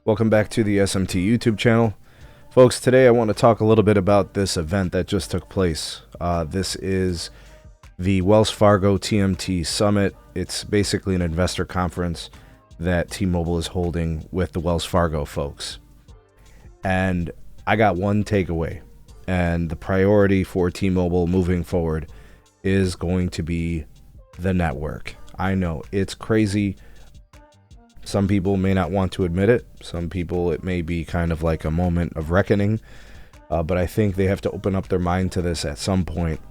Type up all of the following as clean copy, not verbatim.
Welcome back to the SMT YouTube channel. Folks, today I want to talk a little bit about this event that just took place. This is the Wells Fargo TMT Summit. It's basically an investor conference that T-Mobile is holding with the Wells Fargo folks. And I got one takeaway, and the priority for T-Mobile moving forward is going to be the network. I know it's crazy. Some people may not want to admit it. Some people, it may be kind of like a moment of reckoning. But I think they have to open up their mind to this at some point.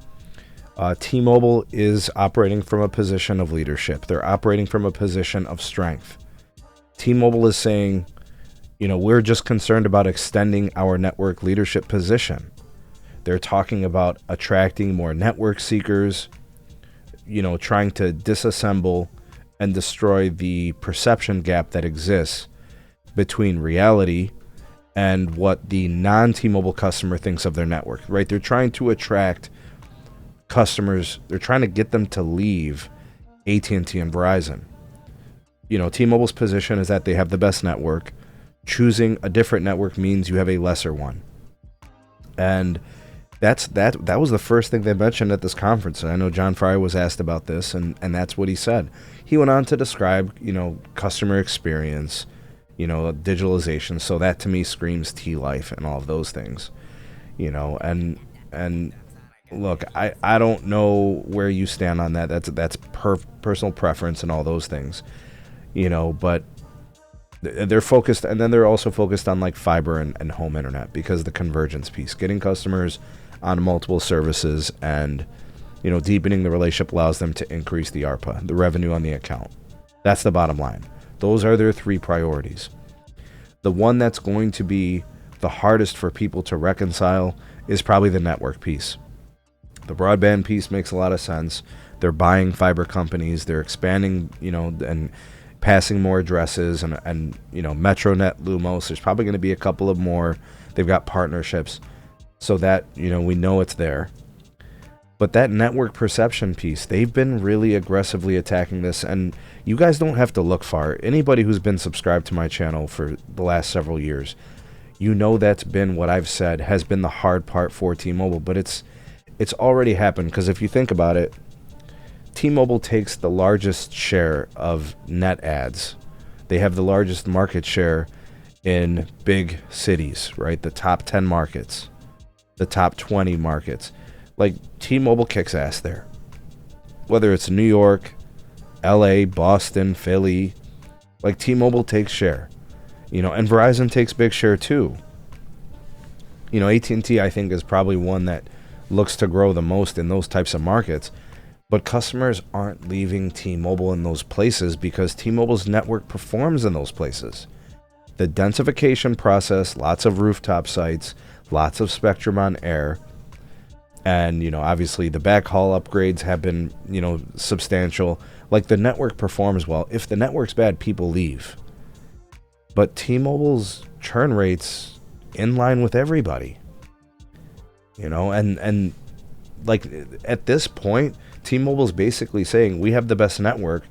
T-Mobile is operating from a position of leadership. They're operating from a position of strength. T-Mobile is saying, we're just concerned about extending our network leadership position. They're talking about attracting more network seekers, trying to disassemble and destroy the perception gap that exists between reality and what the non-T-Mobile customer thinks of their network, right? They're trying to attract customers. They're trying to get them to leave AT&T and Verizon. T-Mobile's position is that they have the best network. Choosing a different network means you have a lesser one. And that was the first thing they mentioned at this conference. And I know John Fryer was asked about this, and that's what he said. He went on to describe, customer experience, digitalization. So that to me screams T-Life and all of those things, and look, I don't know where you stand on that. That's personal preference and all those things, but they're focused, and then they're also focused on like fiber and home internet, because the convergence piece, getting customers on multiple services and deepening the relationship allows them to increase the ARPA, the revenue on the account. That's the bottom line. Those are their three priorities. The one that's going to be the hardest for people to reconcile is probably the network piece. The broadband piece makes a lot of sense. They're buying fiber companies, they're expanding, and passing more addresses, and Metronet, Lumos, there's probably going to be a couple of more. They've got partnerships, so that, we know it's there. But that network perception piece, they've been really aggressively attacking this, and you guys don't have to look far. Anybody who's been subscribed to my channel for the last several years, that's been what I've said has been the hard part for T-Mobile, but it's already happened, because if you think about it, T-Mobile takes the largest share of net ads. They have the largest market share in big cities, right? The top 10 markets, the top 20 markets. Like, T-Mobile kicks ass there. Whether it's New York, LA, Boston, Philly, like T-Mobile takes share. And Verizon takes big share too. AT&T, I think, is probably one that looks to grow the most in those types of markets. But customers aren't leaving T-Mobile in those places because T-Mobile's network performs in those places. The densification process, lots of rooftop sites, lots of spectrum on air, and, obviously the backhaul upgrades have been, substantial. Like, the network performs well. If the network's bad, people leave. But T-Mobile's churn rate's in line with everybody. And like, at this point, T-Mobile's basically saying, we have the best network,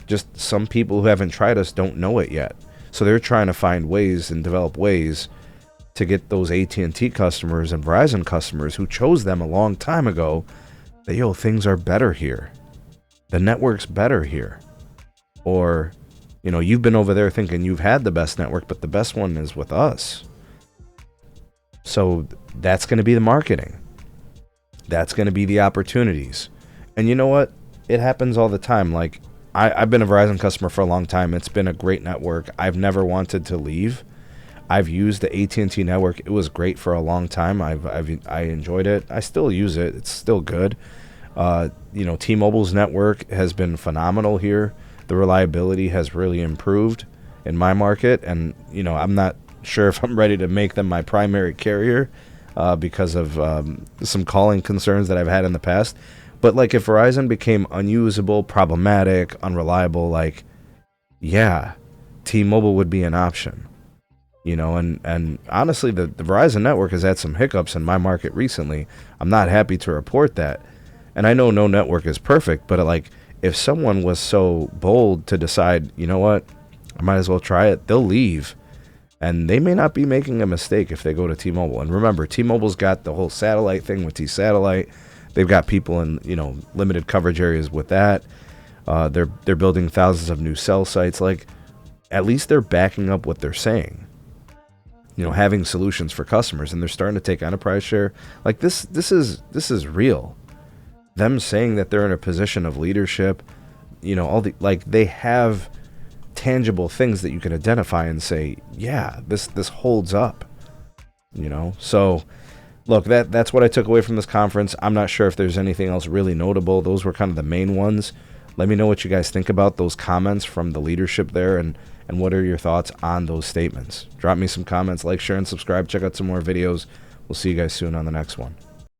just some people who haven't tried us don't know it yet. So they're trying to find ways and develop ways to get those AT&T customers and Verizon customers who chose them a long time ago, that, things are better here. The network's better here. Or, you've been over there thinking you've had the best network, but the best one is with us. So that's going to be the marketing. That's going to be the opportunities. And you know what? It happens all the time. Like, I've been a Verizon customer for a long time. It's been a great network. I've never wanted to leave. I've used the AT&T network. It was great for a long time. I enjoyed it. I still use it. It's still good. T-Mobile's network has been phenomenal here. The reliability has really improved in my market. And, I'm not sure if I'm ready to make them my primary carrier because of some calling concerns that I've had in the past. But, like, if Verizon became unusable, problematic, unreliable, like, yeah, T-Mobile would be an option. And honestly, the Verizon network has had some hiccups in my market recently. I'm not happy to report that. And I know no network is perfect, but, like, if someone was so bold to decide, I might as well try it, they'll leave. And they may not be making a mistake if they go to T-Mobile. And remember, T-Mobile's got the whole satellite thing with T-Satellite. They've got people in, limited coverage areas with that. They're building thousands of new cell sites. Like, at least they're backing up what they're saying. Having solutions for customers, and they're starting to take enterprise share. Like, this is real. Them saying that they're in a position of leadership, they have tangible things that you can identify and say, yeah, this holds up. So look, that's what I took away from this conference. I'm not sure if there's anything else really notable. Those were kind of the main ones. Let me know what you guys think about those comments from the leadership there, and what are your thoughts on those statements. Drop me some comments, like, share, and subscribe. Check out some more videos. We'll see you guys soon on the next one.